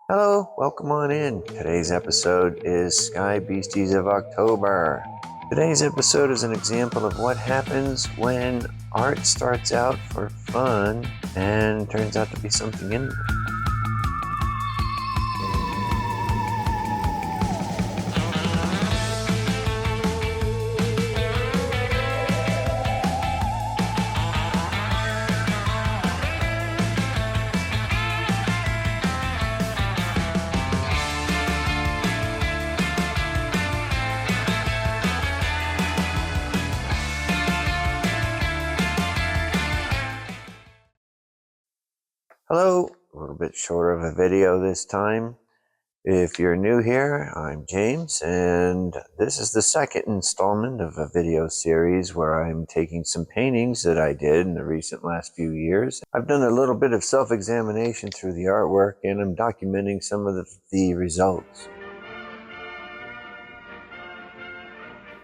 Hello, welcome on in. Today's episode is Sky Beasties of October. Today's episode is an example of what happens when art starts out for fun and turns out to be something in. Hello, a little bit shorter of a video this time. If you're new here, I'm James, and this is the second installment of a video series where I'm taking some paintings that I did in the recent last few years. I've done a little bit of self-examination through the artwork, and I'm documenting some of the results.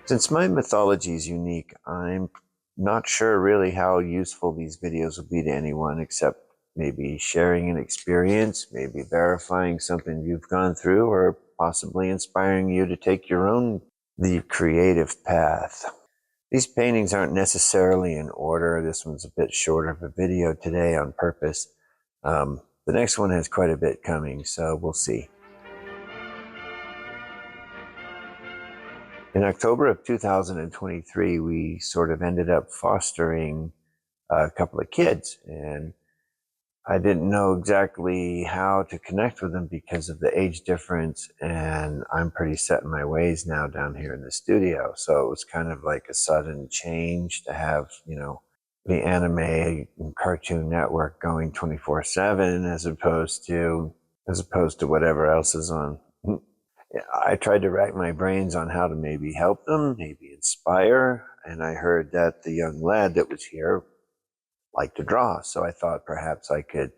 Since my mythology is unique, I'm not sure really how useful these videos will be to anyone except maybe sharing an experience, maybe verifying something you've gone through, or possibly inspiring you to take the creative path. These paintings aren't necessarily in order. This one's a bit shorter of a video today on purpose. The next one has quite a bit coming, so we'll see. In October of 2023, we sort of ended up fostering a couple of kids, and I didn't know exactly how to connect with them because of the age difference, and I'm pretty set in my ways now down here in the studio. So it was kind of like a sudden change to have, the anime and Cartoon Network going 24/7 as opposed to whatever else is on. I tried to rack my brains on how to maybe help them, maybe inspire, and I heard that the young lad that was here liked to draw. So I thought perhaps I could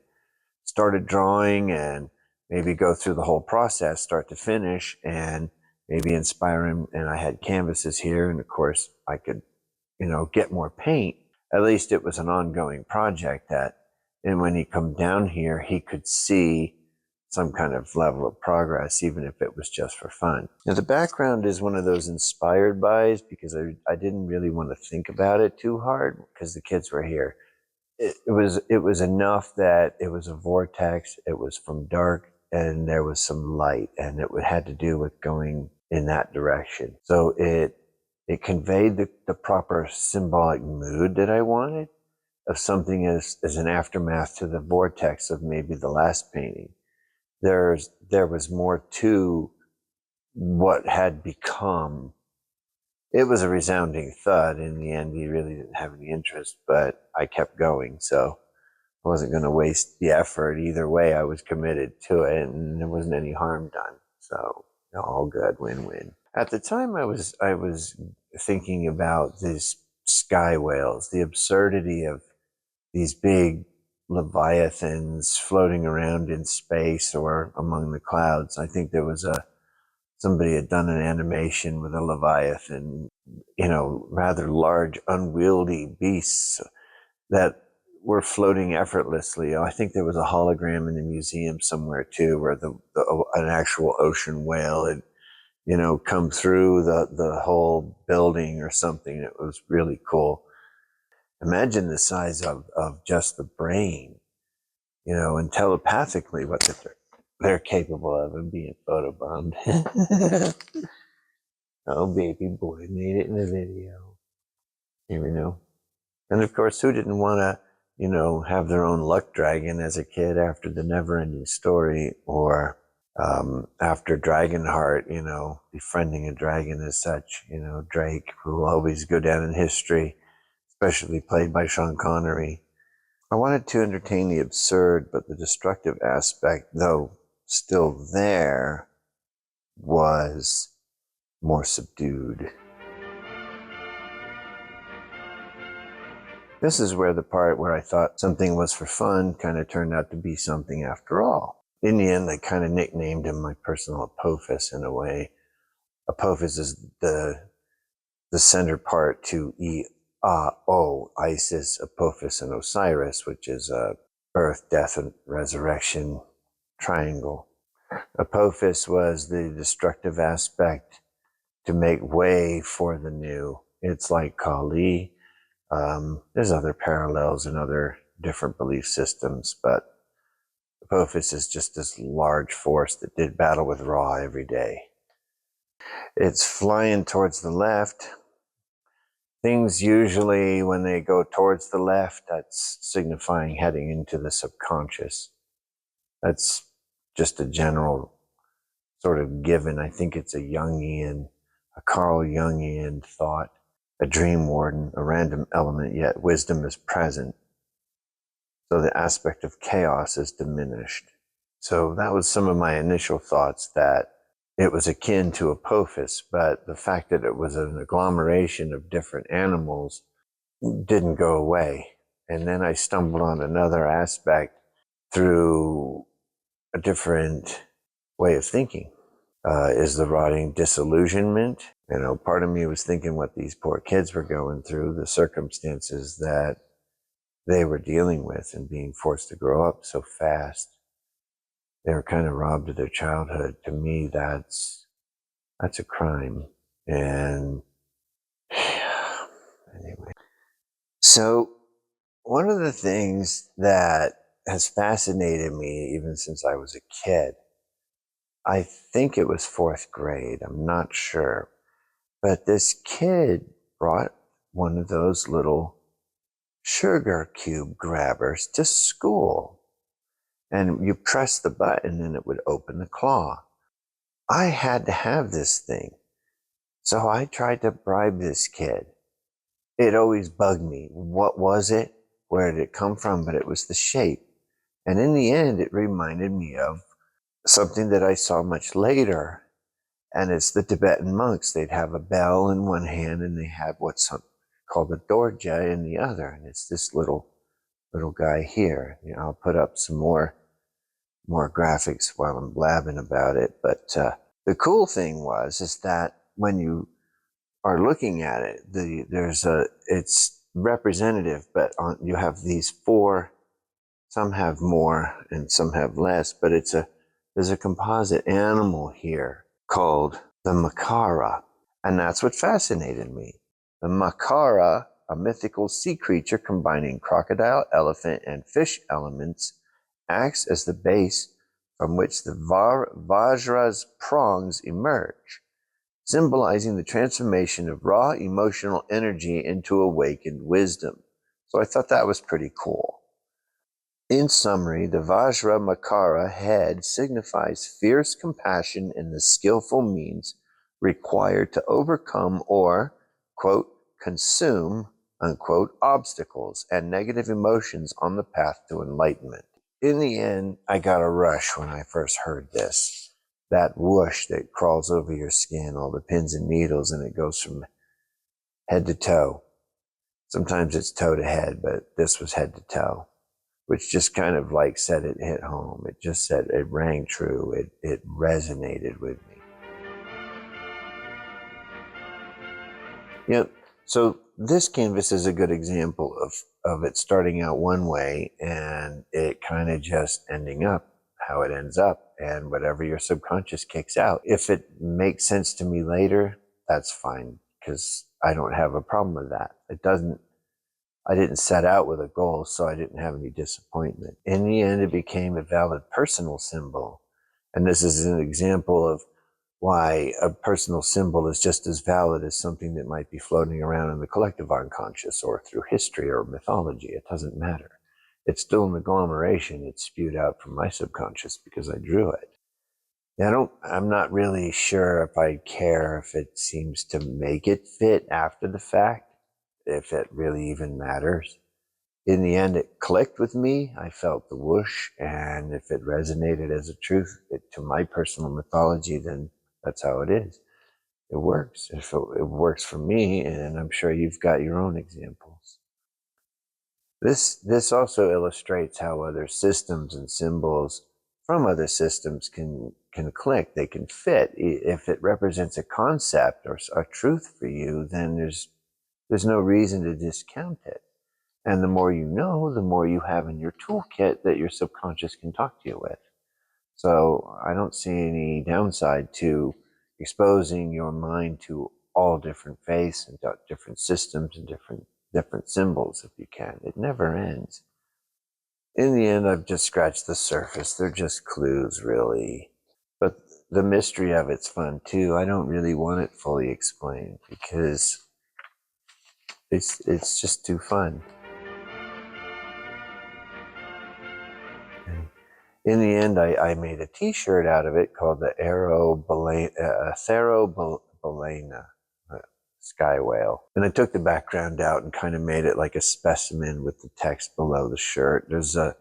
start a drawing and maybe go through the whole process, start to finish, and maybe inspire him. And I had canvases here, and of course I could, get more paint. At least it was an ongoing project and when he come down here, he could see some kind of level of progress, even if it was just for fun. Now, the background is one of those inspired bys because I didn't really want to think about it too hard because the kids were here. It was enough that it was a vortex, it was from dark, and there was some light, and it had to do with going in that direction. So it conveyed the proper symbolic mood that I wanted of something as an aftermath to the vortex of maybe the last painting. There was more to what had become. It was a resounding thud. In the end, he really didn't have any interest, but I kept going, so I wasn't going to waste the effort. Either way, I was committed to it, and there wasn't any harm done. So, all good, win-win. At the time, I was thinking about these sky whales, the absurdity of these big leviathans floating around in space or among the clouds. I think there was somebody had done an animation with a leviathan, rather large, unwieldy beasts that were floating effortlessly. I think there was a hologram in the museum somewhere too, where an actual ocean whale had, come through the whole building or something. It was really cool. Imagine the size of just the brain, and telepathically what they're capable of and being photobombed. Oh, baby boy made it in the video. You know. And of course, who didn't want to, have their own luck dragon as a kid after the Never-Ending Story, or after Dragonheart, befriending a dragon as such, Drake, who will always go down in history, especially played by Sean Connery. I wanted to entertain the absurd, but the destructive aspect, though still there, was more subdued. This is where the part where I thought something was for fun kind of turned out to be something after all. In the end, I kind of nicknamed him my personal Apophis in a way. Apophis is the center part to Isis, Apophis, and Osiris, which is a birth, death, and resurrection triangle. Apophis was the destructive aspect to make way for the new. It's like Kali. There's other parallels in other different belief systems, but Apophis is just this large force that did battle with Ra every day. It's flying towards the left. Things usually, when they go towards the left, that's signifying heading into the subconscious. That's just a general sort of given. I think it's a Carl Jungian thought, a dream warden, a random element, yet wisdom is present. So the aspect of chaos is diminished. So that was some of my initial thoughts, that it was akin to Apophis, but the fact that it was an agglomeration of different animals didn't go away. And then I stumbled on another aspect through a different way of thinking. Is the rotting disillusionment? Part of me was thinking what these poor kids were going through, the circumstances that they were dealing with and being forced to grow up so fast. They were kind of robbed of their childhood. To me, that's a crime. And anyway, so one of the things that has fascinated me even since I was a kid, I think it was fourth grade, I'm not sure, but this kid brought one of those little sugar cube grabbers to school. And you press the button and it would open the claw. I had to have this thing. So I tried to bribe this kid. It always bugged me. What was it? Where did it come from? But it was the shape. And in the end, it reminded me of something that I saw much later. And it's the Tibetan monks. They'd have a bell in one hand and they had what's called a dorje in the other. And it's this little guy here. I'll put up some more graphics while I'm blabbing about it. But the cool thing is that when you are looking at it, it's representative, but you have these four. Some have more and some have less, but there's a composite animal here called the Makara, and that's what fascinated me. The Makara, a mythical sea creature combining crocodile, elephant, and fish elements, acts as the base from which the Vajra's prongs emerge, symbolizing the transformation of raw emotional energy into awakened wisdom. So I thought that was pretty cool. In summary, the Vajra Makara head signifies fierce compassion and the skillful means required to overcome or, quote, consume, unquote, obstacles and negative emotions on the path to enlightenment. In the end, I got a rush when I first heard this. That whoosh that crawls over your skin, all the pins and needles, and it goes from head to toe. Sometimes it's toe to head, but this was head to toe, which just kind of like said it hit home. It just said it rang true. It resonated with me. So this canvas is a good example of it starting out one way and it kind of just ending up how it ends up, and whatever your subconscious kicks out. If it makes sense to me later, that's fine, because I don't have a problem with that. I didn't set out with a goal, so I didn't have any disappointment. In the end, it became a valid personal symbol. And this is an example of why a personal symbol is just as valid as something that might be floating around in the collective unconscious or through history or mythology. It doesn't matter. It's still an agglomeration. It's spewed out from my subconscious because I drew it. I'm not really sure if I care if it seems to make it fit after the fact, if it really even matters. In the end, it clicked with me. I felt the whoosh, and if it resonated as a truth to my personal mythology, then that's how it is. It works. If it works for me, and I'm sure you've got your own examples. This also illustrates how other systems and symbols from other systems can click. They can fit. If it represents a concept or a truth for you, then there's no reason to discount it. And the more you know, the more you have in your toolkit that your subconscious can talk to you with. So I don't see any downside to exposing your mind to all different faiths and different systems and different symbols if you can. It never ends. In the end, I've just scratched the surface. They're just clues, really. But the mystery of it's fun too. I don't really want it fully explained because it's just too fun. In the end, I made a T-shirt out of it called the Therobalena sky whale. And I took the background out and kind of made it like a specimen with the text below the shirt. There's a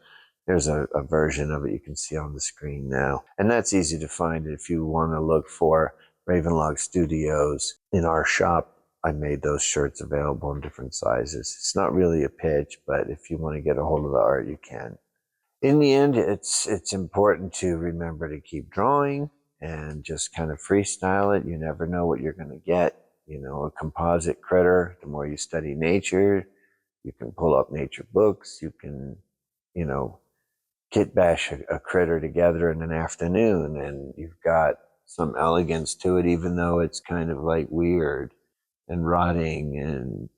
version of it you can see on the screen now. And that's easy to find if you want to look for Ravenlocke Studios. In our shop, I made those shirts available in different sizes. It's not really a pitch, but if you want to get a hold of the art, you can. In the end, it's important to remember to keep drawing and just kind of freestyle it. You never know what you're going to get. You know, a composite critter, the more you study nature, you can pull up nature books, you can, you know, kit bash a critter together in an afternoon and you've got some elegance to it, even though it's kind of like weird and rotting and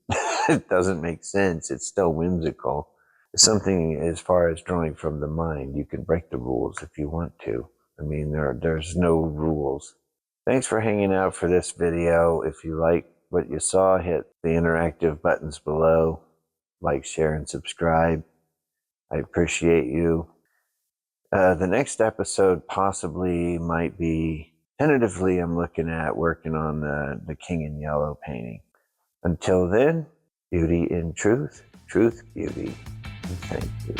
it doesn't make sense. It's still whimsical. Something as far as drawing from the mind, you can break the rules if you want to. I mean, there's no rules. Thanks for hanging out for this video. If you like what you saw, hit the interactive buttons below. Like, share, and subscribe. I appreciate you. The next episode possibly might be, tentatively, I'm looking at working on the King in Yellow painting. Until then, beauty in truth, truth beauty. And thank you.